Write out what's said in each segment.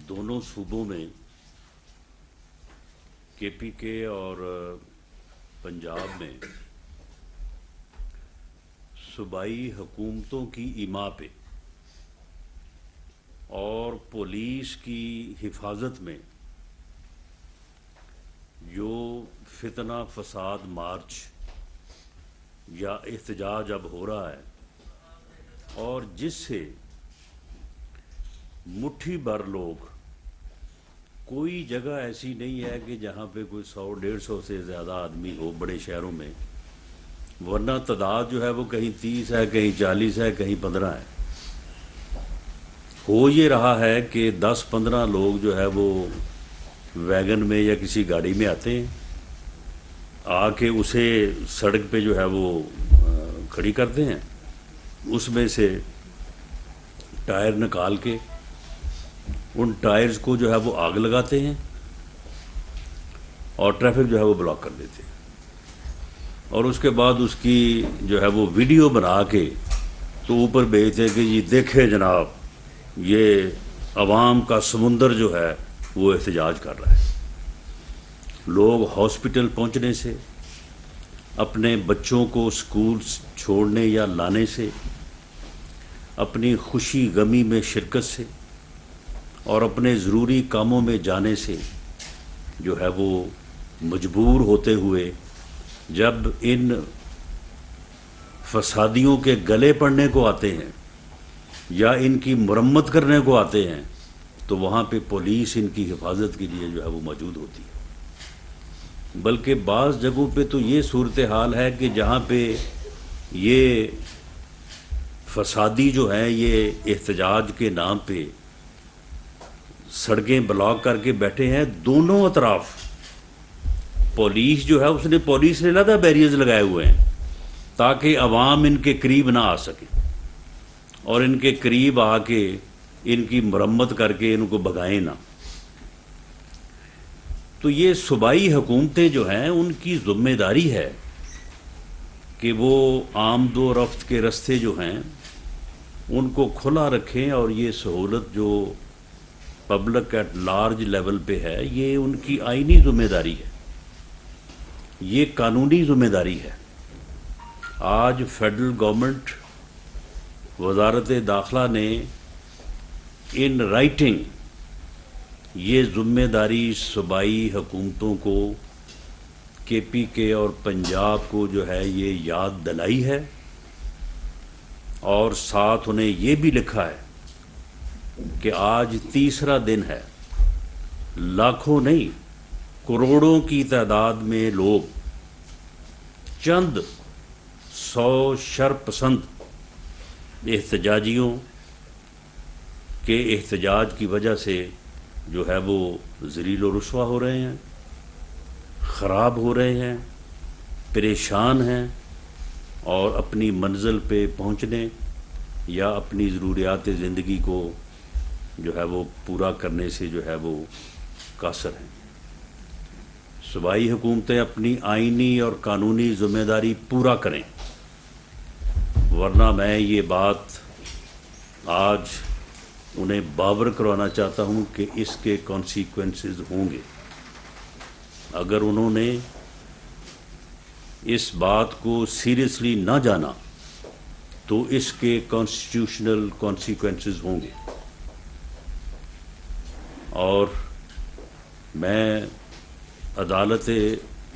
دونوں صوبوں میں کے پی کے اور پنجاب میں صوبائی حکومتوں کی ایما پہ اور پولیس کی حفاظت میں جو فتنہ فساد مارچ یا احتجاج اب ہو رہا ہے اور جس سے مٹھی بھر لوگ، کوئی جگہ ایسی نہیں ہے کہ جہاں پہ کوئی 100-150 سے زیادہ آدمی ہو بڑے شہروں میں، ورنہ تعداد جو ہے وہ کہیں 30 ہے، کہیں 40 ہے، کہیں 15 ہے۔ ہو یہ رہا ہے کہ 10-15 لوگ جو ہے وہ ویگن میں یا کسی گاڑی میں آتے ہیں، آ کے اسے سڑک پہ جو ہے وہ کھڑی کرتے ہیں، اس میں سے ٹائر نکال کے ان ٹائرز کو جو ہے وہ آگ لگاتے ہیں اور ٹریفک جو ہے وہ بلاک کر دیتے ہیں، اور اس کے بعد اس کی جو ہے وہ ویڈیو بنا کے تو اوپر بھیجتے ہیں کہ یہ دیکھیں جناب، یہ عوام کا سمندر جو ہے وہ احتجاج کر رہا ہے۔ لوگ ہاسپٹل پہنچنے سے، اپنے بچوں کو اسکول چھوڑنے یا لانے سے، اپنی خوشی غمی میں شرکت سے اور اپنے ضروری کاموں میں جانے سے جو ہے وہ مجبور ہوتے ہوئے جب ان فسادیوں کے گلے پڑنے کو آتے ہیں یا ان کی مرمت کرنے کو آتے ہیں تو وہاں پہ پولیس ان کی حفاظت کے لیے جو ہے وہ موجود ہوتی ہے۔ بلکہ بعض جگہوں پہ تو یہ صورتحال ہے کہ جہاں پہ یہ فسادی جو ہیں یہ احتجاج کے نام پہ سڑکیں بلاک کر کے بیٹھے ہیں، دونوں اطراف پولیس جو ہے پولیس نے علیحدہ بیریئرز لگائے ہوئے ہیں تاکہ عوام ان کے قریب نہ آ سکے اور ان کے قریب آ کے ان کی مرمت کر کے ان کو بھگائیں نہ۔ تو یہ صوبائی حکومتیں جو ہیں ان کی ذمہ داری ہے کہ وہ آمد و رفت کے رستے جو ہیں ان کو کھلا رکھیں، اور یہ سہولت جو پبلک ایٹ لارج لیول پہ ہے یہ ان کی آئینی ذمہ داری ہے، یہ قانونی ذمہ داری ہے۔ آج فیڈرل گورنمنٹ، وزارت داخلہ نے ان رائٹنگ یہ ذمہ داری صوبائی حکومتوں کو، کے پی کے اور پنجاب کو جو ہے یہ یاد دلائی ہے، اور ساتھ انہیں یہ بھی لکھا ہے کہ آج تیسرا دن ہے، لاکھوں نہیں کروڑوں کی تعداد میں لوگ چند 100 شرپسند احتجاجیوں کے احتجاج کی وجہ سے جو ہے وہ ذلیل و رسوا ہو رہے ہیں، خراب ہو رہے ہیں، پریشان ہیں، اور اپنی منزل پہ پہنچنے یا اپنی ضروریات زندگی کو جو ہے وہ پورا کرنے سے جو ہے وہ قاصر ہیں۔ صوبائی حکومتیں اپنی آئینی اور قانونی ذمہ داری پورا کریں، ورنہ میں یہ بات آج انہیں باور کروانا چاہتا ہوں کہ اس کے کانسیکوینسز ہوں گے۔ اگر انہوں نے اس بات کو سیریسلی نہ جانا تو اس کے کانسٹیٹیوشنل کانسیکوینسز ہوں گے، اور میں عدالت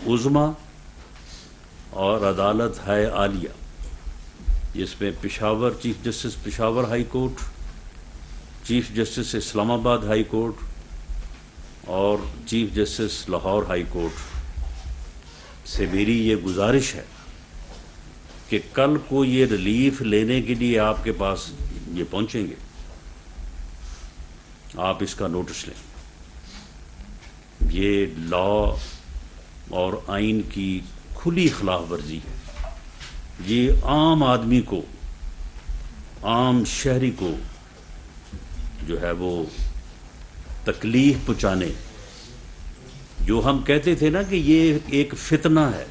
عظمیٰ اور عدالت ہے عالیہ، جس میں Peshawar chief justice Peshawar high court, chief justice Islamabad high court اور chief justice Lahore high court سے میری یہ گزارش ہے کہ کل کو یہ ریلیف لینے کے لیے آپ کے پاس یہ پہنچیں گے، آپ اس کا نوٹس لیں۔ یہ لا اور آئین کی کھلی خلاف ورزی ہے، یہ عام آدمی کو، عام شہری کو جو ہے وہ تکلیف پہنچانے، جو ہم کہتے تھے نا کہ یہ ایک فتنہ ہے،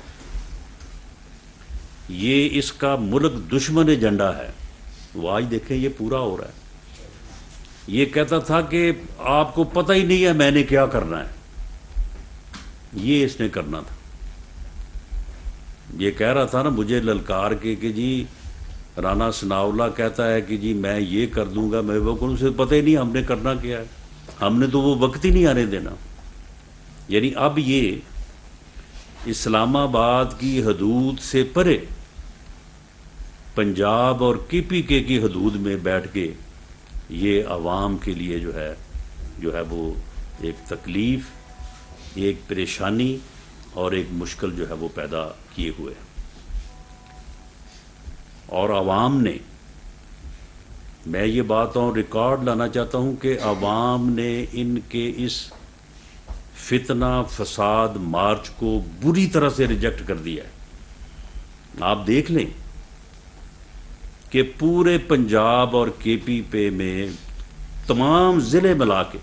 یہ اس کا ملک دشمن ایجنڈا ہے، وہ آج دیکھیں یہ پورا ہو رہا ہے۔ یہ کہتا تھا کہ آپ کو پتہ ہی نہیں ہے میں نے کیا کرنا ہے، یہ اس نے کرنا تھا۔ یہ کہہ رہا تھا نا مجھے للکار کے کہ جی رانا ثناء اللہ کہتا ہے کہ جی میں یہ کر دوں گا، میں وہ کروں، سے پتہ ہی نہیں ہم نے کرنا کیا ہے، ہم نے تو وہ وقت ہی نہیں آنے دینا۔ یعنی اب یہ اسلام آباد کی حدود سے پرے پنجاب اور کے پی کے کی حدود میں بیٹھ کے یہ عوام کے لیے جو ہے وہ ایک تکلیف، ایک پریشانی اور ایک مشکل جو ہے وہ پیدا کیے ہوئے۔ اور عوام نے، میں یہ بات اور ریکارڈ لانا چاہتا ہوں کہ عوام نے ان کے اس فتنہ فساد مارچ کو بری طرح سے ریجیکٹ کر دیا ہے۔ آپ دیکھ لیں کہ پورے پنجاب اور کے پی پے میں تمام ضلع ملا کے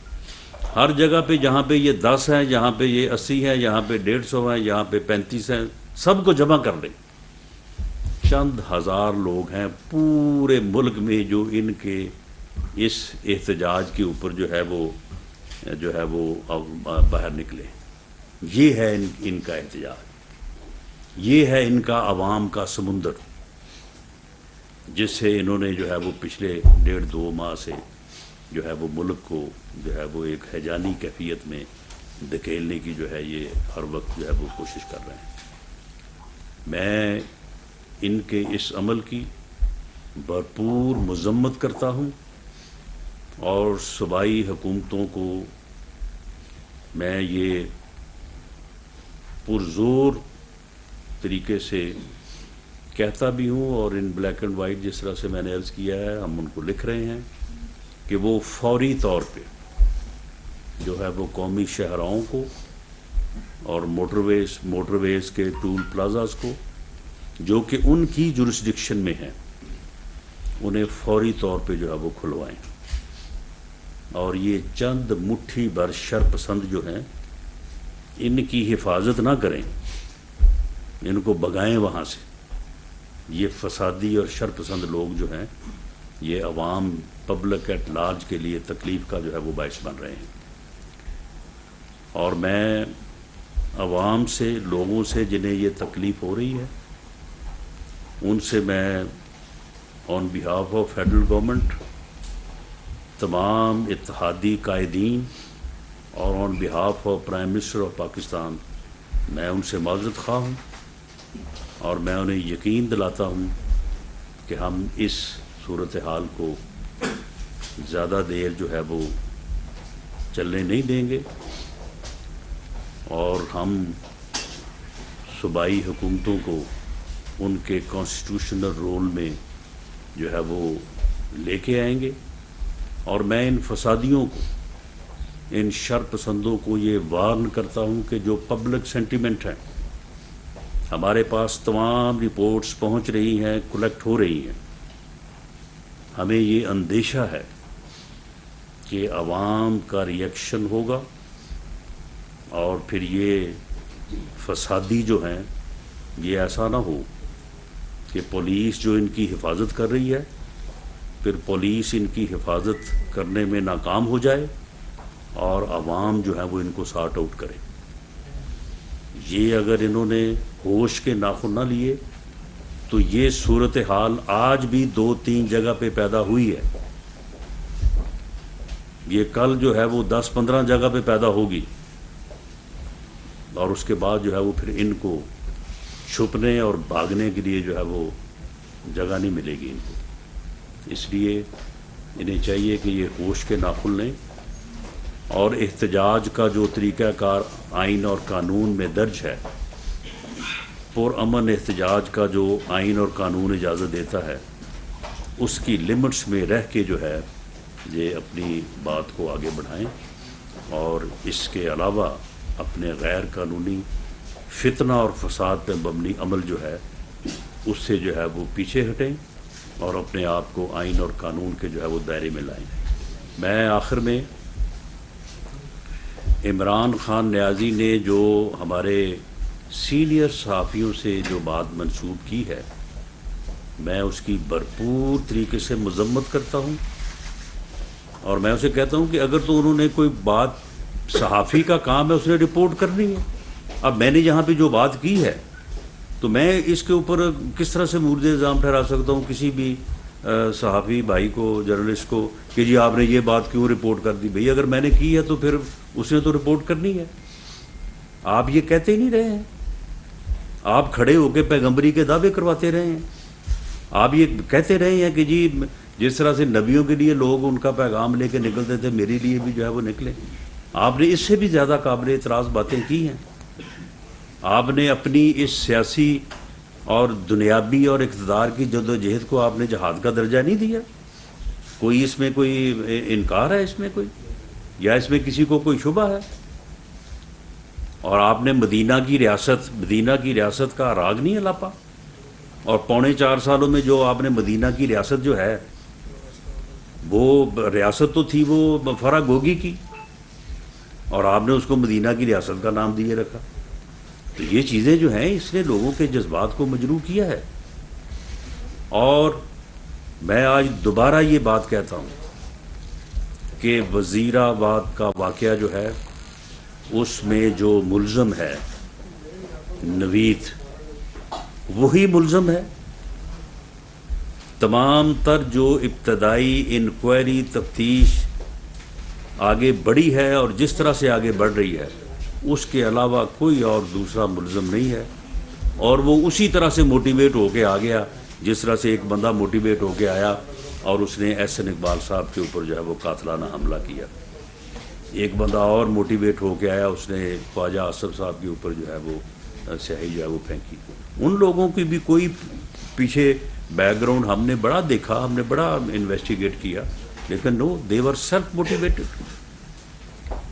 ہر جگہ پہ جہاں پہ یہ 10 ہیں، جہاں پہ یہ 80 ہیں، جہاں پہ 150 ہیں، جہاں پہ 35 ہیں، سب کو جمع کر لیں۔ چند ہزار لوگ ہیں پورے ملک میں جو ان کے اس احتجاج کے اوپر جو ہے وہ باہر نکلے۔ یہ ہے ان کا احتجاج، یہ ہے ان کا عوام کا سمندر، جس سے انہوں نے جو ہے وہ پچھلے 1.5-2 ماہ سے جو ہے وہ ملک کو جو ہے وہ ایک ہیجانی کیفیت میں دھکیلنے کی جو ہے یہ ہر وقت جو ہے وہ کوشش کر رہے ہیں۔ میں ان کے اس عمل کی بھرپور مذمت کرتا ہوں، اور صوبائی حکومتوں کو میں یہ پرزور طریقے سے کہتا بھی ہوں، اور ان بلیک اینڈ وائٹ جس طرح سے میں نے عرض کیا ہے ہم ان کو لکھ رہے ہیں کہ وہ فوری طور پہ جو ہے وہ قومی شاہراہوں کو اور موٹر ویز کے ٹول پلازاز کو جو کہ ان کی جورسڈکشن میں ہیں انہیں فوری طور پہ جو ہے وہ کھلوائیں، اور یہ چند مٹھی بھر شرپسند جو ہیں ان کی حفاظت نہ کریں، ان کو بگائیں وہاں سے۔ یہ فسادی اور شرپسند لوگ جو ہیں یہ عوام پبلک ایٹ لارج کے لیے تکلیف کا جو ہے وہ باعث بن رہے ہیں۔ اور میں عوام سے، لوگوں سے جنہیں یہ تکلیف ہو رہی ہے، ان سے میں on behalf of federal government, تمام اتحادی قائدین، اور on behalf of prime minister of Pakistan میں ان سے معذرت خواہ ہوں، اور میں انہیں یقین دلاتا ہوں کہ ہم اس صورتحال کو زیادہ دیر جو ہے وہ چلنے نہیں دیں گے، اور ہم صوبائی حکومتوں کو ان کے کانسٹیٹیوشنل رول میں جو ہے وہ لے کے آئیں گے۔ اور میں ان فسادیوں کو، ان شرپسندوں کو یہ وارن کرتا ہوں کہ جو پبلک سینٹیمنٹ ہیں، ہمارے پاس تمام رپورٹس پہنچ رہی ہیں، کلیکٹ ہو رہی ہیں، ہمیں یہ اندیشہ ہے کہ عوام کا ریئیکشن ہوگا، اور پھر یہ فسادی جو ہیں یہ ایسا نہ ہو کہ پولیس جو ان کی حفاظت کر رہی ہے، پھر پولیس ان کی حفاظت کرنے میں ناکام ہو جائے اور عوام جو ہے وہ ان کو سارٹ آؤٹ کرے۔ یہ اگر انہوں نے ہوش کے ناخن نہ لیے تو یہ صورتحال آج بھی 2-3 جگہ پہ پیدا ہوئی ہے، یہ کل جو ہے وہ 10-15 جگہ پہ پیدا ہوگی، اور اس کے بعد جو ہے وہ پھر ان کو چھپنے اور بھاگنے کے لیے جو ہے وہ جگہ نہیں ملے گی ان کو۔ اس لیے انہیں چاہیے کہ یہ ہوش کے ناخن لیں، اور احتجاج کا جو طریقہ کار آئین اور قانون میں درج ہے، پرامن احتجاج کا جو آئین اور قانون اجازت دیتا ہے، اس کی لمٹس میں رہ کے جو ہے یہ اپنی بات کو آگے بڑھائیں، اور اس کے علاوہ اپنے غیر قانونی فتنہ اور فساد پہ مبنی عمل جو ہے اس سے جو ہے وہ پیچھے ہٹیں، اور اپنے آپ کو آئین اور قانون کے جو ہے وہ دائرے میں لائیں۔ میں آخر میں عمران خان نیازی نے جو ہمارے سینئر صحافیوں سے جو بات منسوب کی ہے، میں اس کی بھرپور طریقے سے مذمت کرتا ہوں، اور میں اسے کہتا ہوں کہ اگر تو انہوں نے کوئی بات، صحافی کا کام ہے اس نے رپورٹ کرنی ہے. اب میں نے یہاں پہ جو بات کی ہے تو میں اس کے اوپر کس طرح سے مورد الزام ٹھہرا سکتا ہوں کسی بھی صحافی بھائی کو، جرنلسٹ کو، کہ جی آپ نے یہ بات کیوں رپورٹ کر دی؟ بھئی اگر میں نے کی ہے تو پھر اس نے تو رپورٹ کرنی ہے. آپ یہ کہتے ہی نہیں رہے ہیں. آپ کھڑے ہو کے پیغمبری کے دعوے کرواتے رہے ہیں. آپ یہ کہتے رہے ہیں کہ جی جس طرح سے نبیوں کے لیے لوگ ان کا پیغام لے کے نکلتے تھے، میرے لیے بھی جو ہے وہ نکلے. آپ نے اس سے بھی زیادہ قابل اعتراض باتیں کی ہیں. آپ نے اپنی اس سیاسی اور دنیاوی اور اقتدار کی جدوجہد کو آپ نے جہاد کا درجہ نہیں دیا. کوئی اس میں کوئی انکار ہے اس میں کوئی، یا اس میں کسی کو کوئی شبہ ہے؟ اور آپ نے مدینہ کی ریاست کا راگ نہیں الاپا. اور 4.25 سالوں میں جو آپ نے مدینہ کی ریاست جو ہے، وہ ریاست تو تھی وہ فرا گوگی کی، اور آپ نے اس کو مدینہ کی ریاست کا نام دیے رکھا. تو یہ چیزیں جو ہیں اس نے لوگوں کے جذبات کو مجروح کیا ہے. اور میں آج دوبارہ یہ بات کہتا ہوں کہ وزیر آباد کا واقعہ جو ہے اس میں جو ملزم ہے نوید، وہی ملزم ہے. تمام تر جو ابتدائی انکوائری تفتیش آگے بڑھی ہے اور جس طرح سے آگے بڑھ رہی ہے، اس کے علاوہ کوئی اور دوسرا ملزم نہیں ہے. اور وہ اسی طرح سے موٹیویٹ ہو کے آ گیا جس طرح سے ایک بندہ موٹیویٹ ہو کے آیا اور اس نے احسن اقبال صاحب کے اوپر جو ہے وہ قاتلانہ حملہ کیا. ایک بندہ اور موٹیویٹ ہو کے آیا، اس نے خواجہ آصف صاحب کے اوپر جو ہے وہ سیاہی جو ہے وہ پھینکی. ان لوگوں کی بھی کوئی پیچھے بیک گراؤنڈ ہم نے بڑا دیکھا، ہم نے بڑا انویسٹیگیٹ کیا، لیکن نو، دے ور سیلف موٹیویٹڈ.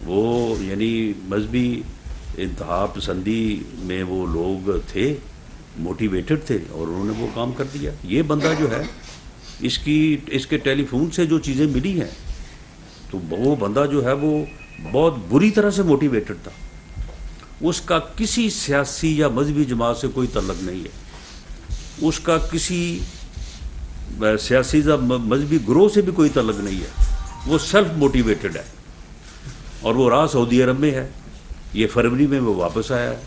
وہ یعنی مذہبی انتہا پسندی میں وہ لوگ تھے، موٹیویٹڈ تھے، اور انہوں نے وہ کام کر دیا. یہ بندہ جو ہے اس کے ٹیلی فون سے جو چیزیں ملی ہیں، تو وہ بندہ جو ہے وہ بہت بری طرح سے موٹیویٹڈ تھا. اس کا کسی سیاسی یا مذہبی جماعت سے کوئی تعلق نہیں ہے. اس کا کسی سیاسی یا مذہبی گروہ سے بھی کوئی تعلق نہیں ہے. وہ سیلف موٹیویٹڈ ہے، اور وہ راہ سعودی عرب میں ہے. یہ فروری میں وہ واپس آیا ہے،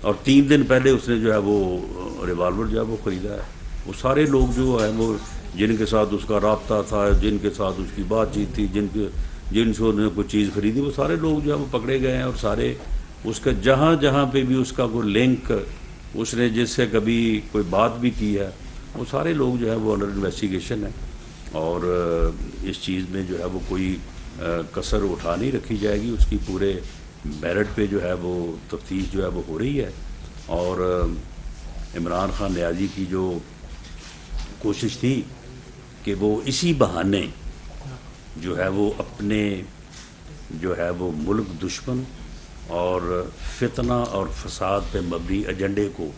اور 3 دن پہلے اس نے جو ہے وہ ریوالور جو ہے وہ خریدا ہے. وہ سارے لوگ جو ہیں وہ جن کے ساتھ اس کا رابطہ تھا، جن کے ساتھ اس کی بات چیت تھی، جن سے انہوں نے کوئی چیز خریدی، وہ سارے لوگ جو ہے وہ پکڑے گئے ہیں. اور سارے اس کا جہاں پہ بھی اس کا کوئی لنک، اس نے جس سے کبھی کوئی بات بھی کی ہے، وہ سارے لوگ جو ہے وہ انڈر انویسٹیگیشن ہیں. اور اس چیز میں جو ہے وہ کوئی کسر اٹھا نہیں رکھی جائے گی. اس کی پورے میرٹ پہ جو ہے وہ تفتیش جو ہے وہ ہو رہی ہے. اور عمران خان نیازی کی جو کوشش تھی کہ وہ اسی بہانے جو ہے وہ اپنے جو ہے وہ ملک دشمن اور فتنہ اور فساد پہ مبنی ایجنڈے کو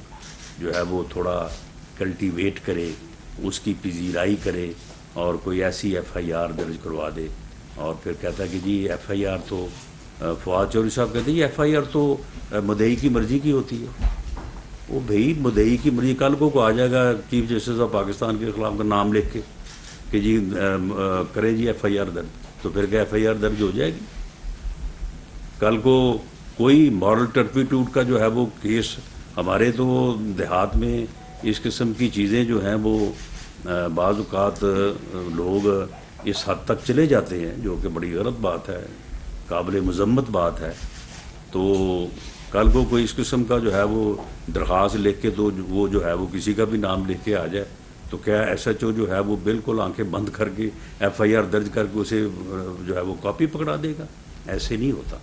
جو ہے وہ تھوڑا کلٹیویٹ کرے، اس کی پذیرائی کرے، اور کوئی ایسی ایف آئی آر درج کروا دے. اور پھر کہتا ہے کہ جی ایف آئی آر تو فواد چودھری صاحب کہتے ہیں یہ ایف آئی آر تو مدعی کی مرضی کی ہوتی ہے. وہ بھائی مدعی کی مرضی، کل کو آ جائے گا چیف جسٹس آف پاکستان کے خلاف کا نام لکھ کے کہ جی کریں جی ایف آئی آر درج، تو پھر کیا ایف آئی آر درج ہو جائے گی؟ کل کو کوئی مارل ٹرپیٹیوڈ کا جو ہے وہ کیس، ہمارے تو دیہات میں اس قسم کی چیزیں جو ہیں وہ بعض اوقات لوگ اس حد تک چلے جاتے ہیں، جو کہ بڑی غلط بات ہے، قابل مذمت بات ہے. تو کل کو کوئی اس قسم کا جو ہے وہ درخواست لکھ کے تو وہ جو ہے وہ کسی کا بھی نام لکھ کے آ جائے، تو کیا ایس ایچ او جو ہے وہ بالکل آنکھیں بند کر کے ایف آئی آر درج کر کے اسے جو ہے وہ کاپی پکڑا دے گا؟ ایسے نہیں ہوتا.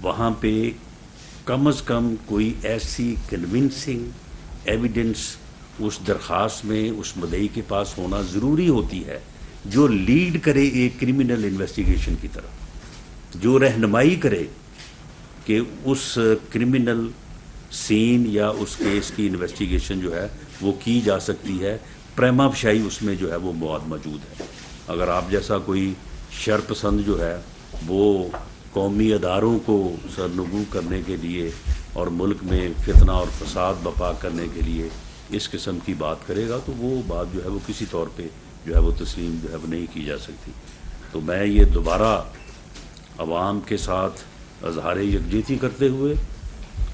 وہاں پہ کم از کم کوئی ایسی کنونسنگ ایویڈنس اس درخواست میں اس مدعی کے پاس ہونا ضروری ہوتی ہے، جو لیڈ کرے ایک کرمنل انویسٹیگیشن کی طرف، جو رہنمائی کرے کہ اس کرمنل سین یا اس کیس کی انویسٹیگیشن جو ہے وہ کی جا سکتی ہے. پریما فشائی اس میں جو ہے وہ مواد موجود ہے. اگر آپ جیسا کوئی شر پسند جو ہے وہ قومی اداروں کو سرنگو کرنے کے لیے اور ملک میں فتنہ اور فساد برپا کرنے کے لیے اس قسم کی بات کرے گا، تو وہ بات جو ہے وہ کسی طور پہ جو ہے وہ تسلیم جو ہے وہ نہیں کی جا سکتی. تو میں یہ دوبارہ عوام کے ساتھ اظہار یکجہتی کرتے ہوئے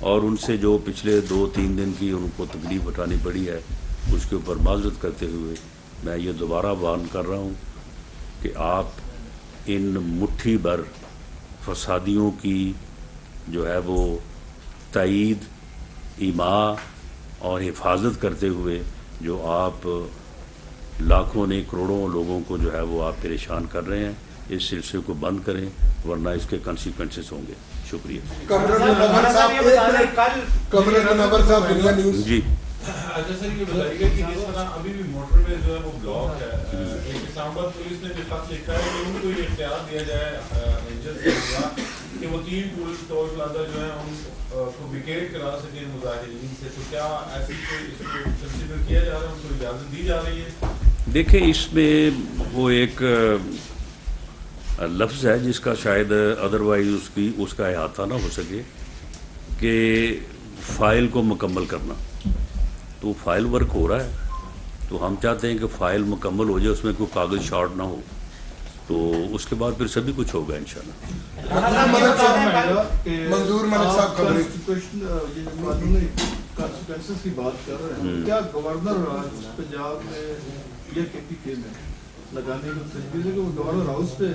اور ان سے جو پچھلے 2-3 دن کی ان کو تکلیف اٹھانی پڑی ہے اس کے اوپر معذرت کرتے ہوئے میں یہ دوبارہ بیان کر رہا ہوں کہ آپ ان مٹھی بھر فسادیوں کی جو ہے وہ تائید، ایماء اور حفاظت کرتے ہوئے جو آپ لاکھوں نے کروڑوں لوگوں کو جو ہے وہ آپ پریشان کر رہے ہیں، اس سلسلے کو بند کریں ورنہ اس کے کنسیکوینسز ہوں گے. شکریہ. جی اچھا سر، یہ بتائیے گا کہ جس طرح ابھی بھی موٹر وے جو ہے وہ بلاک ہے، اسلام آباد پولیس نے بھی خط لکھا ہے کہ ان کو یہ اختیار دیا جائے رینجرز کے خلاف کہ وہ 3 ٹول پلازا جو ہے ان کو ویکیٹ کرا سکیں مظاہرین سے. تو کیا ایسی کوئی اس کو کنسیڈر کیا جا رہا ہے، ان کو اجازت دی جا رہی ہے؟ دیکھیں اس میں وہ ایک لفظ ہے جس کا شاید ادروائز اس کا احاطہ نہ ہو سکے کہ فائل کو مکمل کرنا. تو فائل ورک ہو رہا ہے تو ہم چاہتے ہیں کہ فائل مکمل ہو جائے، اس میں کوئی کاغذ شارٹ نہ ہو، تو اس کے بعد پھر سبھی کچھ ہوگا انشاءاللہ. منظور ملک صاحب کانسیکوینسز کی بات کر رہے ہیں، کیا گورنر پنجاب میں یہ کہتی لگانے کی تجویز ہے کہ وہ گورنر ہاؤس پہ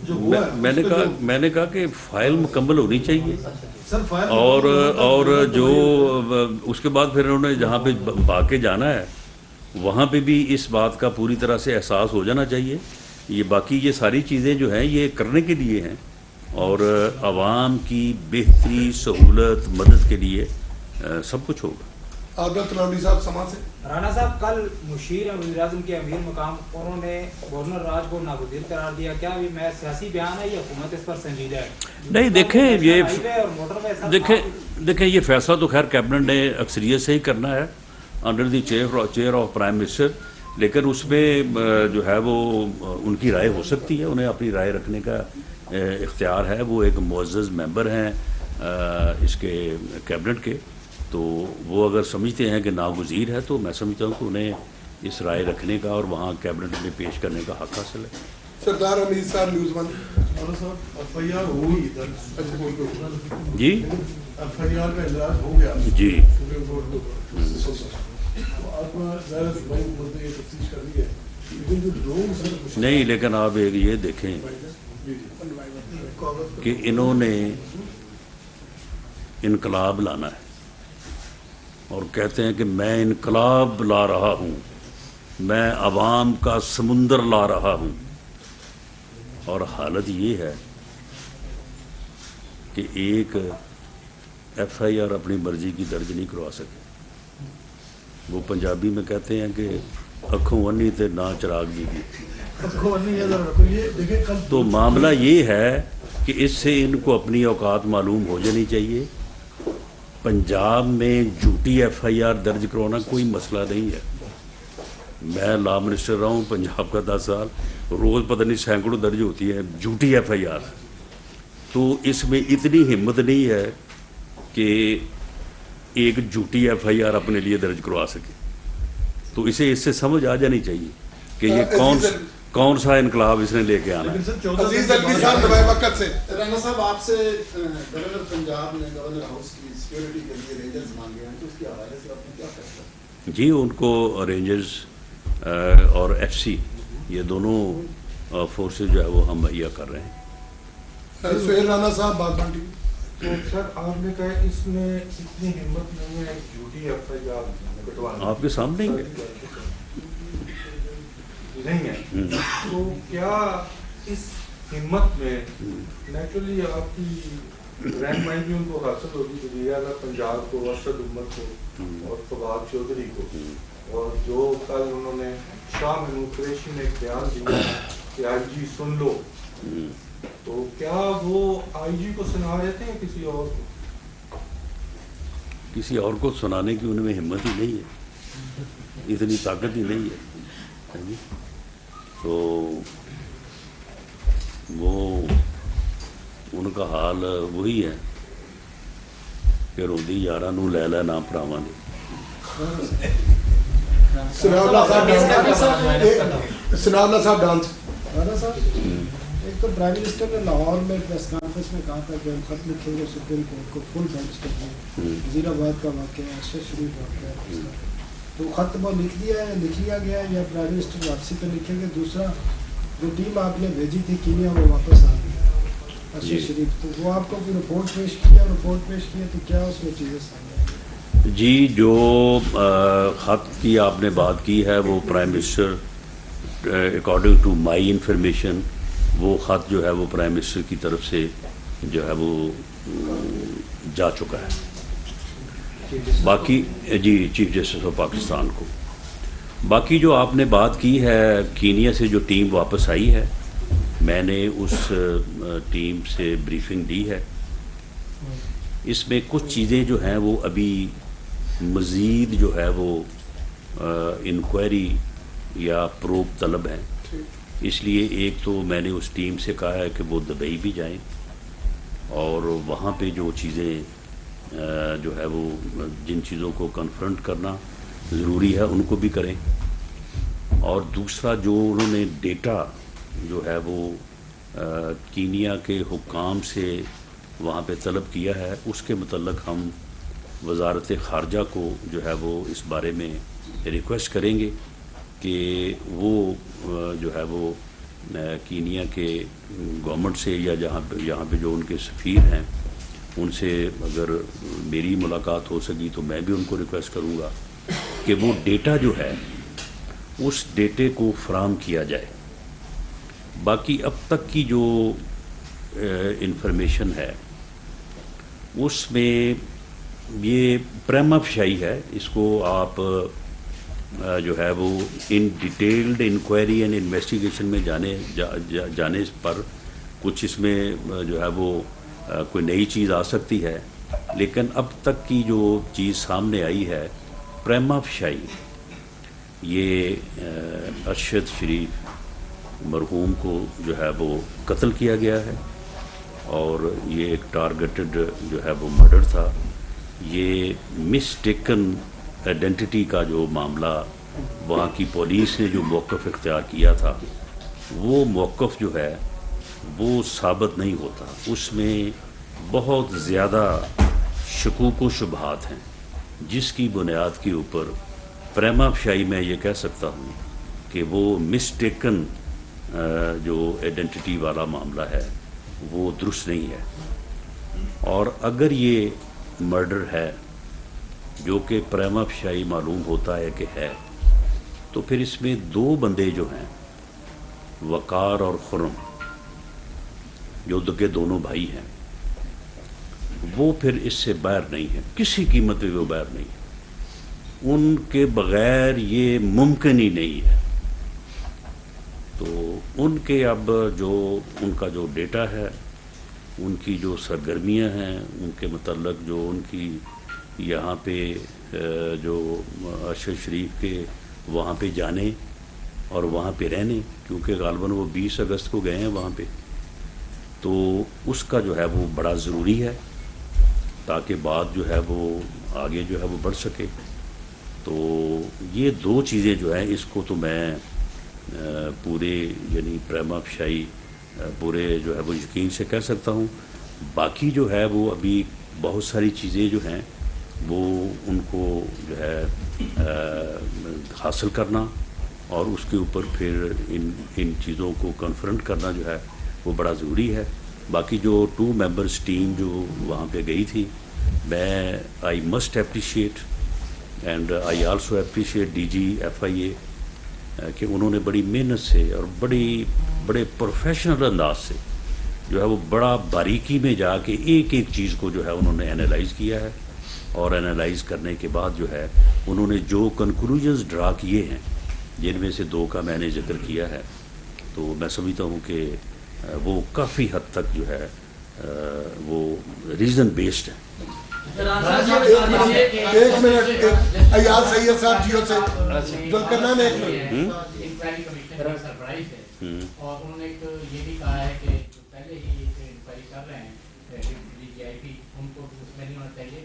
جو ہوا ہے؟ میں نے کہا کہ فائل مکمل ہونی چاہیے اور جو اس کے بعد پھر انہوں نے جہاں پہ بھاگ کے جانا ہے وہاں پہ بھی اس بات کا پوری طرح سے احساس ہو جانا چاہیے. یہ باقی یہ ساری چیزیں جو ہیں یہ کرنے کے لیے ہیں اور عوام کی بہتری، سہولت، مدد کے لیے سب کچھ ہوگا. عادت تلوڑی صاحب سما سے. رانا صاحب، کل مشیر وزیر اعظم کے امیر مقام انہوں نے گورنر راج کو ناگزیر قرار دیا، کیا یہ میں سیاسی بیان ہے یا حکومت اس پر سنجیدہ ہے؟ نہیں دیکھیں یہ فیصلہ تو خیر کیبنٹ نے اکثریت سے ہی کرنا ہے under the chair of prime minister, لیکن اس میں جو ہے وہ ان کی رائے ہو سکتی ہے، انہیں اپنی رائے رکھنے کا اختیار ہے. وہ ایک معزز ممبر ہیں اس کے کیبنٹ کے، تو وہ اگر سمجھتے ہیں کہ ناگزیر ہے تو میں سمجھتا ہوں کہ انہیں اس رائے رکھنے کا اور وہاں کیبنٹ میں پیش کرنے کا حق حاصل ہے. سردار امیر صاحب نیوز ون. جی ایف آئی آر کا اجلاس ہو گیا جی نہیں، لیکن آپ ایک یہ دیکھیں کہ انہوں نے انقلاب لانا ہے اور کہتے ہیں کہ میں انقلاب لا رہا ہوں، میں عوام کا سمندر لا رہا ہوں، اور حالت یہ ہے کہ ایک ایف آئی آر اپنی مرضی کی درج نہیں کروا سکے. وہ پنجابی میں کہتے ہیں کہ اکھوں ونی تے نہ چراغ دیگی. تو معاملہ یہ ہے کہ اس سے ان کو اپنی اوقات معلوم ہو جانی چاہیے. پنجاب میں جھوٹی ایف آئی آر درج کروانا کوئی مسئلہ نہیں ہے. میں لا منسٹر رہا ہوں پنجاب کا 10 سال، روز پتہ نہیں سینکڑوں درج ہوتی ہے جھوٹی ایف آئی آر. تو اس میں اتنی ہمت نہیں ہے کہ ایک جھوٹی ایف آئی آر اپنے لیے درج کروا سکے. تو اسے اس سے سمجھ آ جانی چاہیے کہ یہ کون سا انقلاب اس نے لے کے آنا ہے. عزیز علوی صاحب دبائے وقت سے. رانا صاحب، آپ سے گورنر پنجاب نے گورنر ہاؤس کی سیکیورٹی کے لیے رینجرز مانگے ہیں، تو اس کے حوالے سے آپ نے کیا فیصلہ؟ جی ان کو رینجرز اور ایف سی یہ دونوں فورسز جو ہے وہ ہم مہیا کر رہے ہیں. سہیل رانا صاحب باغبان ٹی وی. تو سر آپ نے کہا اس میں اتنی ہمت نہیں ہے جھوٹی ایف آئی آر کٹوانے. آپ کے سامنے ہی نہیں ہے، تو کیا اس ہمت میں نیچرلی آپ کی رہنمائی بھی ان کو حاصل ہوگی وزیر اعلیٰ پنجاب کو، ارشد امت کو اور فواد چودھری کو، اور جو کل انہوں نے شاہ محمود قریشی نے ایک بیان دیا کہ آئی جی سن لو، تو کیا وہ آئی جی کو سنا رہتے ہیں کسی اور کو؟ کسی اور کو سنانے کی ان میں ہمت ہی نہیں ہے، اتنی طاقت ہی نہیں ہے. تو وہ ان کا حال وہی ہے کہ روندی یاراں نوں لے لے نہ پڑھاواں گے. رانا صاحب ایک تو پرائم منسٹر نے لاہور میں پریس کانفرنس میں کہا تھا کہ ہم خط لکھیں گے سپریم کورٹ کو فل بینچ کے لیے وزیر آباد کا واقعہ ہے ارشد شریف واقعہ ہے تو خط وہ لکھ لیا گیا ہے یا پرائم منسٹر واپسی پہ لکھیں گے؟ دوسرا جو ٹیم آپ نے بھیجی تھی کینیا وہ واپس آ گئی ارشد شریف تو وہ آپ کو کوئی رپورٹ پیش کیا تو کیا اس میں چیزیں سامنے آئی؟ جی جو خط کی آپ نے بات کی ہے وہ prime minister according to my information وہ خط جو ہے وہ پرائم منسٹر کی طرف سے جو ہے وہ جا چکا ہے باقی جی چیف جسٹس آف پاکستان کو. باقی جو آپ نے بات کی ہے کینیا سے جو ٹیم واپس آئی ہے میں نے اس ٹیم سے بریفنگ دی ہے. اس میں کچھ چیزیں جو ہیں وہ ابھی مزید جو ہے وہ انکوائری یا پروب طلب ہیں. اس لیے ایک تو میں نے اس ٹیم سے کہا ہے کہ وہ دبئی بھی جائیں اور وہاں پہ جو چیزیں جو ہے وہ جن چیزوں کو کنفرنٹ کرنا ضروری ہے ان کو بھی کریں. اور دوسرا جو انہوں نے ڈیٹا جو ہے وہ کینیا کے حکام سے وہاں پہ طلب کیا ہے اس کے متعلق ہم وزارت خارجہ کو جو ہے وہ اس بارے میں ریکویسٹ کریں گے کہ وہ جو ہے وہ کینیا کے گورنمنٹ سے یا یہاں پہ جو ان کے سفیر ہیں ان سے اگر میری ملاقات ہو سکی تو میں بھی ان کو ریکویسٹ کروں گا کہ وہ ڈیٹا جو ہے اس ڈیٹے کو فراہم کیا جائے. باقی اب تک کی جو انفارمیشن ہے اس میں یہ پریما فشائی ہے. اس کو آپ جو ہے وہ ان ڈیٹیلڈ انکوائری اینڈ انویسٹیگیشن میں جانے پر کچھ اس میں جو ہے وہ کوئی نئی چیز آ سکتی ہے. لیکن اب تک کی جو چیز سامنے آئی ہے پریما فشائی یہ ارشد شریف مرحوم کو جو ہے وہ قتل کیا گیا ہے اور یہ ایک ٹارگیٹڈ جو ہے وہ مرڈر تھا. یہ مسٹیکن آئیڈینٹی کا جو معاملہ وہاں کی پولیس نے جو موقف اختیار کیا تھا وہ موقف جو ہے وہ ثابت نہیں ہوتا. اس میں بہت زیادہ شکوک و شبہات ہیں جس کی بنیاد کے اوپر پریما فشائی میں یہ کہہ سکتا ہوں کہ وہ مسٹیکن جو آئیڈینٹی والا معاملہ ہے وہ درست نہیں ہے. اور اگر یہ مرڈر ہے جو کہ پریما فشائی معلوم ہوتا ہے کہ ہے تو پھر اس میں دو بندے جو ہیں وقار اور خرم جو کے دونوں بھائی ہیں وہ پھر اس سے باہر نہیں ہیں. کسی قیمت پہ وہ باہر نہیں ہیں. ان کے بغیر یہ ممکن ہی نہیں ہے. تو ان کے اب جو ان کا جو ڈیٹا ہے ان کی جو سرگرمیاں ہیں ان کے متعلق جو ان کی یہاں پہ جو ارشد شریف کے وہاں پہ جانے اور وہاں پہ رہنے کیونکہ غالباً وہ 20 اگست کو گئے ہیں وہاں پہ تو اس کا جو ہے وہ بڑا ضروری ہے تاکہ بات جو ہے وہ آگے جو ہے وہ بڑھ سکے. تو یہ دو چیزیں جو ہیں اس کو تو میں پورے یعنی پریما فشائی پورے جو ہے وہ یقین سے کہہ سکتا ہوں. باقی جو ہے وہ ابھی بہت ساری چیزیں جو ہیں وہ ان کو جو ہے حاصل کرنا اور اس کے اوپر پھر ان چیزوں کو کنفرنٹ کرنا جو ہے وہ بڑا ضروری ہے. باقی جو 2 ممبرز ٹیم جو وہاں پہ گئی تھی میں I must appreciate and I also appreciate DG/FIA کہ انہوں نے بڑی محنت سے اور بڑے پروفیشنل انداز سے جو ہے وہ بڑا باریکی میں جا کے ایک چیز کو جو ہے انہوں نے انالائز کیا ہے اور انالائز کرنے کے بعد جو ہے انہوں نے جو کنکلوژنز ڈرا کیے ہیں جن میں سے 2 کا میں نے ذکر کیا ہے تو میں سمجھتا ہوں کہ وہ کافی حد تک جو ہے وہ ریزن بیسڈ ہے. ایک منٹ ایاز سید صاحب جیو سے ذوالکرنان ایک منٹ اور انہوں نے یہ بھی کہا ہے کہ پہلے ہی انکوائری کر رہے ہیں DGIP ان کو اس میں نہیں ہونا چاہیے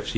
FC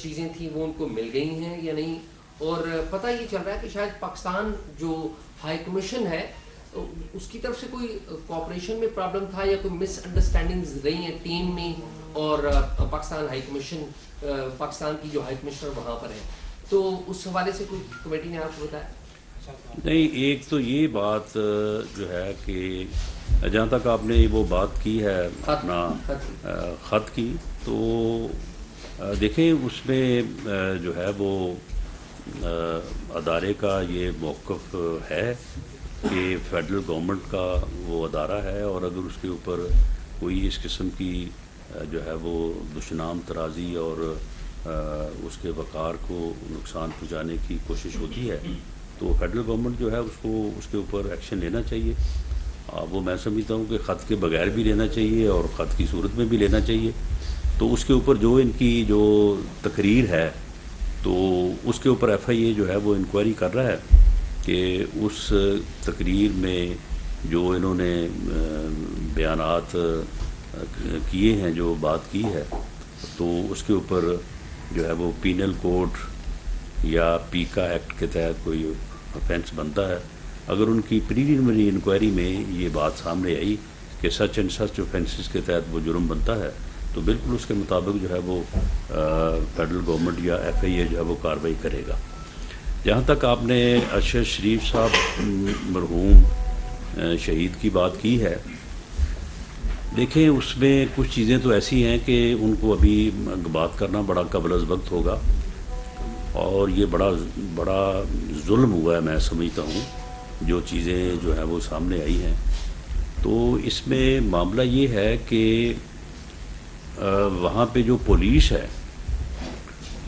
چیزیں تھیں وہ ان کو مل گئی ہیں یا نہیں؟ اور پتہ یہ چل رہا ہے کہ شاید پاکستان جو ہائی کمیشن ہے اس کی طرف سے کوئی کوآپریشن میں پرابلم تھا یا کوئی مس انڈرسٹینڈنگز رہی ہیں ٹیم میں اور پاکستان ہائی کمیشن، پاکستان کی جو ہائی کمشنر وہاں پر ہے، تو اس حوالے سے کوئی کمیٹی نے آپ کو بتایا؟ نہیں، ایک تو یہ بات جو ہے کہ جہاں تک آپ نے وہ بات کی ہے اپنا خط کی، تو دیکھیں اس میں جو ہے وہ ادارے کا یہ موقف ہے کہ فیڈرل گورنمنٹ کا وہ ادارہ ہے، اور اگر اس کے اوپر کوئی اس قسم کی جو ہے وہ دشنام ترازی اور اس کے وقار کو نقصان پہنچانے کی کوشش ہوتی ہے تو فیڈرل گورنمنٹ جو ہے اس کو اس کے اوپر ایکشن لینا چاہیے. وہ میں سمجھتا ہوں کہ خط کے بغیر بھی لینا چاہیے اور خط کی صورت میں بھی لینا چاہیے. تو اس کے اوپر جو ان کی جو تقریر ہے تو اس کے اوپر ایف آئی اے جو ہے وہ انکوائری کر رہا ہے کہ اس تقریر میں جو انہوں نے بیانات کیے ہیں، جو بات کی ہے، تو اس کے اوپر جو ہے وہ پینل کوڈ یا پیکا ایکٹ کے تحت کوئی افینس بنتا ہے. اگر ان کی پریلیمنری انکوائری میں یہ بات سامنے آئی کہ سچ اینڈ سچ اوفینسز کے تحت وہ جرم بنتا ہے تو بالکل اس کے مطابق جو ہے وہ فیڈرل گورنمنٹ یا ایف آئی اے جو ہے وہ کارروائی کرے گا. جہاں تک آپ نے ارشد شریف صاحب مرحوم شہید کی بات کی ہے، دیکھیں اس میں کچھ چیزیں تو ایسی ہیں کہ ان کو ابھی بات کرنا بڑا قبل از وقت ہوگا، اور یہ بڑا ظلم ہوا ہے میں سمجھتا ہوں جو چیزیں جو ہیں وہ سامنے آئی ہیں. تو اس میں معاملہ یہ ہے کہ وہاں پہ جو پولیس ہے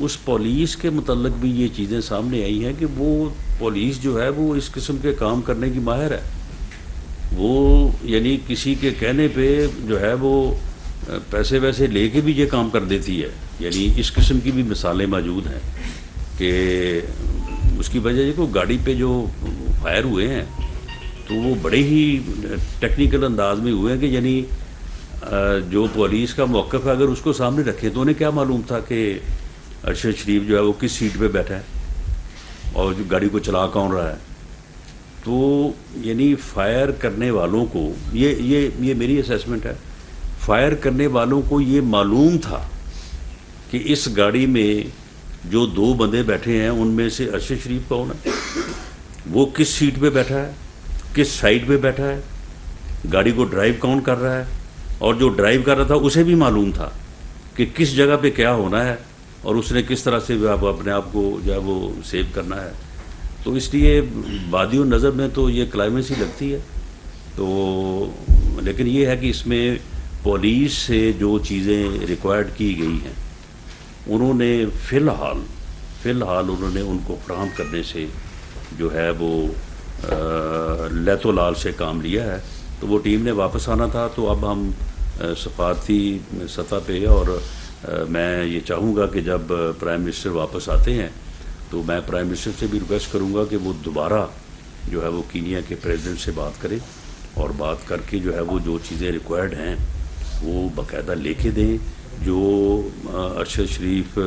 اس پولیس کے متعلق بھی یہ چیزیں سامنے آئی ہیں کہ وہ پولیس جو ہے وہ اس قسم کے کام کرنے کی ماہر ہے. وہ یعنی کسی کے کہنے پہ جو ہے وہ پیسے ویسے لے کے بھی یہ کام کر دیتی ہے. یعنی اس قسم کی بھی مثالیں موجود ہیں کہ اس کی وجہ یہ کہ گاڑی پہ جو فائر ہوئے ہیں تو وہ بڑے ہی ٹیکنیکل انداز میں ہوئے ہیں کہ یعنی جو پولیس کا موقف ہے اگر اس کو سامنے رکھے تو انہیں کیا معلوم تھا کہ ارشد شریف جو ہے وہ کس سیٹ پہ بیٹھا ہے اور جو گاڑی کو چلا کون رہا ہے. تو یعنی فائر کرنے والوں کو یہ میری اسیسمنٹ ہے، فائر کرنے والوں کو یہ معلوم تھا کہ اس گاڑی میں جو 2 بندے بیٹھے ہیں ان میں سے ارشد شریف کون ہے، وہ کس سیٹ پہ بیٹھا ہے، کس سائڈ پہ بیٹھا ہے، گاڑی کو ڈرائیو کون کر رہا ہے، اور جو ڈرائیو کر رہا تھا اسے بھی معلوم تھا کہ کس جگہ پہ کیا ہونا ہے اور اس نے کس طرح سے اپنے آپ کو جو ہے وہ سیو کرنا ہے. تو اس لیے بادی و نظر میں تو یہ کلائمیکس ہی لگتی ہے. تو لیکن یہ ہے کہ اس میں پولیس سے جو چیزیں ریکوائرڈ کی گئی ہیں انہوں نے فی الحال انہوں نے ان کو فراہم کرنے سے جو ہے وہ لیت و لال سے کام لیا ہے. تو وہ ٹیم نے واپس آنا تھا، تو اب ہم سفارتی سطح پہ، اور میں یہ چاہوں گا کہ جب پرائم منسٹر واپس آتے ہیں تو میں پرائم منسٹر سے بھی ریکویسٹ کروں گا کہ وہ دوبارہ جو ہے وہ کینیا کے پریزیڈنٹ سے بات کریں اور بات کر کے جو ہے وہ جو چیزیں ریکوائرڈ ہیں وہ باقاعدہ لے کے دیں. جو ارشد شریف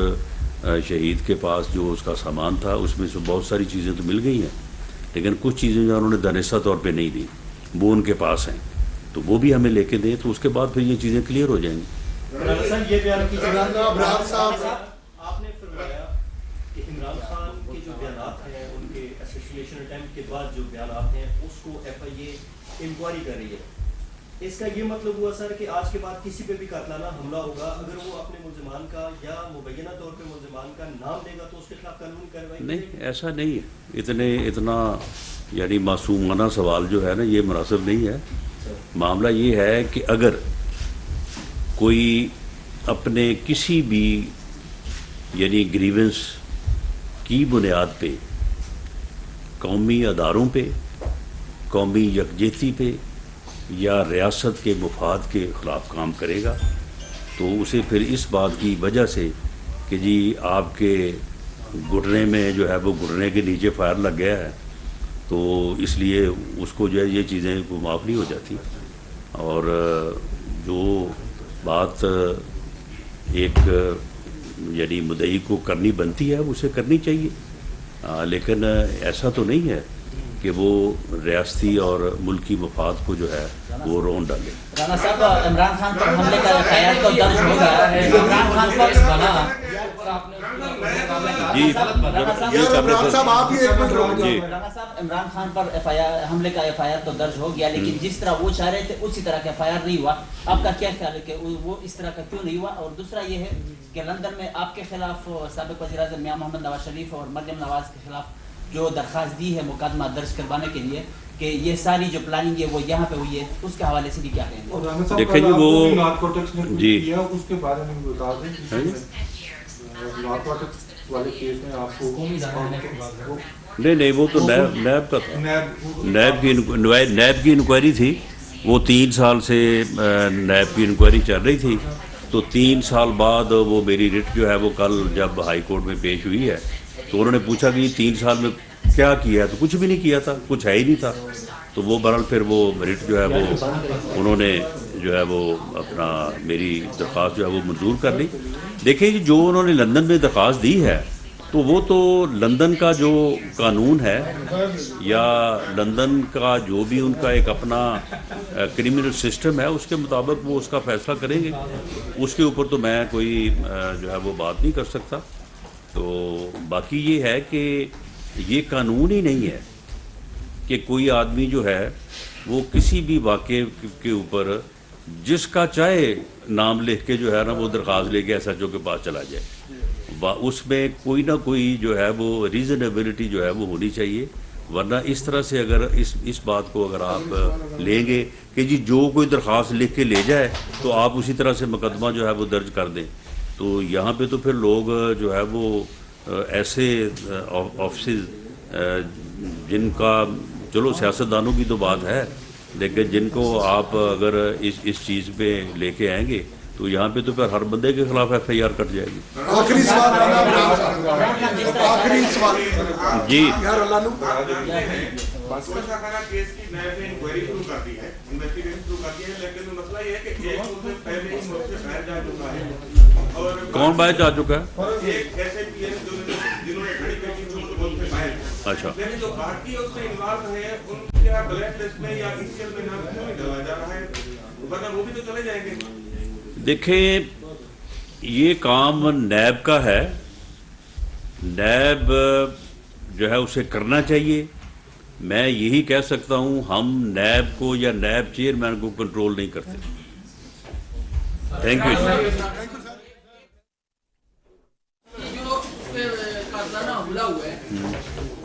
شہید کے پاس جو اس کا سامان تھا اس میں سے بہت ساری چیزیں تو مل گئی ہیں، لیکن کچھ چیزیں جو انہوں نے دانستہ طور پہ نہیں دی وہ ان کے پاس ہیں، تو وہ بھی ہمیں لے کے دیں، تو اس کے بعد پھر یہ چیزیں کلیئر ہو جائیں گی. آپ نے فرمایا کہ عمران خان کے جو بیانات ہیں ان کے اسیسینیشن اٹیمپٹ کے بعد جو بیانات ہیں اس کو ایف آئی اے انکوائری کر رہی ہے. اس کا یہ مطلب ہوا سر کہ آج کے بعد کسی پہ بھی قاتلانہ حملہ ہوگا اگر وہ اپنے ملزمان کا یا مبینہ طور پہ ملزمان کا نام دے گا تو اس کے خلاف قانونی کارروائی؟ نہیں، ایسا نہیں ہے. اتنا یعنی معصومانہ سوال جو ہے نا یہ مناسب نہیں ہے. معاملہ یہ ہے کہ اگر کوئی اپنے کسی بھی یعنی گریونس کی بنیاد پہ قومی اداروں پہ، قومی یکجہتی پہ یا ریاست کے مفاد کے خلاف کام کرے گا تو اسے پھر اس بات کی وجہ سے کہ جی آپ کے گھٹنے میں جو ہے وہ گھٹنے کے نیچے فائر لگ گیا ہے تو اس لیے اس کو جو ہے یہ چیزیں معاف نہیں ہو جاتی. اور جو بات ایک یعنی مدعی کو کرنی بنتی ہے اسے کرنی چاہیے، لیکن ایسا تو نہیں ہے کہ وہ ریاستی اور ملکی مفاد کو جو ہے وہ رون ڈالے۔ رانا صاحب، عمران خان پر حملے کا FIR تو درج ہو گیا ہے، عمران خان پر اس بنا جی رانا صاحب، عمران خان پر حملے کا FIR تو درج ہو گیا، لیکن جس طرح وہ چاہ رہے تھے اسی طرح کا FIR نہیں ہوا۔ آپ کا کیا خیال ہے کہ وہ اس طرح کا کیوں نہیں ہوا؟ اور دوسرا یہ ہے کہ لندن میں آپ کے خلاف سابق وزیر اعظم میاں محمد نواز شریف اور مریم نواز کے خلاف جو درخواست دی ہے مقدمہ درج کروانے کے لیے کہ یہ ساری جو پلاننگ ہے وہ یہاں پہ ہوئی ہے، اس کے حوالے سے بھی کیا کہیں گے؟ دیکھیں جی وہ جی اس کے بارے میں بتا دیں نہیں وہ تو نیب کا تھا، نیب کی انکوائری تھی، وہ 3 سال سے نیب کی انکوائری چل رہی تھی، تو 3 سال بعد وہ میری رٹ جو ہے وہ کل جب ہائی کورٹ میں پیش ہوئی ہے تو انہوں نے پوچھا کہ 3 سال میں کیا کیا ہے، تو کچھ بھی نہیں کیا تھا، کچھ ہے ہی نہیں تھا، تو وہ بہرحال پھر وہ رٹ جو ہے وہ انہوں نے جو ہے وہ اپنا میری درخواست جو ہے وہ منظور کر لی۔ دیکھیں جی جو انہوں نے لندن میں درخواست دی ہے تو وہ تو لندن کا جو قانون ہے یا لندن کا جو بھی ان کا ایک اپنا کرمنل سسٹم ہے اس کے مطابق وہ اس کا فیصلہ کریں گے، اس کے اوپر تو میں کوئی جو ہے وہ بات نہیں کر سکتا۔ تو باقی یہ ہے کہ یہ قانون ہی نہیں ہے کہ کوئی آدمی جو ہے وہ کسی بھی واقعے کے اوپر جس کا چاہے نام لکھ کے جو ہے نا وہ درخواست لے کے SHO کے پاس چلا جائے، اس میں کوئی نہ کوئی جو ہے وہ ریزنیبلٹی جو ہے وہ ہونی چاہیے، ورنہ اس طرح سے اگر اس بات کو اگر آپ لیں گے کہ جی جو کوئی درخواست لکھ کے لے جائے تو آپ اسی طرح سے مقدمہ جو ہے وہ درج کر دیں، تو یہاں پہ تو پھر لوگ جو ہے وہ ایسے آفسز جن کا چلو سیاستدانوں کی تو بات ہے، لیکن جن کو آپ اگر اس چیز پہ لے کے آئیں گے تو یہاں پہ تو پھر ہر بندے کے خلاف FIR کٹ جائے گی۔ آخری سوال جی کون باہر جا چکا ہے؟ اچھا دیکھیں یہ کام نیب کا ہے، نیب جو ہے اسے کرنا چاہیے، میں یہی کہہ سکتا ہوں ہم نیب کو یا نیب چیئرمین کو کنٹرول نہیں کرتے۔ تھینک یو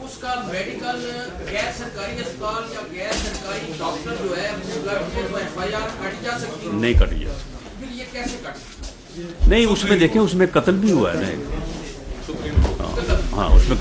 اس کا میڈیکل غیر سرکاری اسپتال یا غیر سرکاری ڈاکٹر جو ہے FIR کٹ جا سکتی ہے؟ نہیں کٹی جا سکتی۔ پھر یہ کیسے کٹ؟ نہیں اس میں دیکھیں اس میں قتل بھی ہوا ہے نا، ہاں اس میں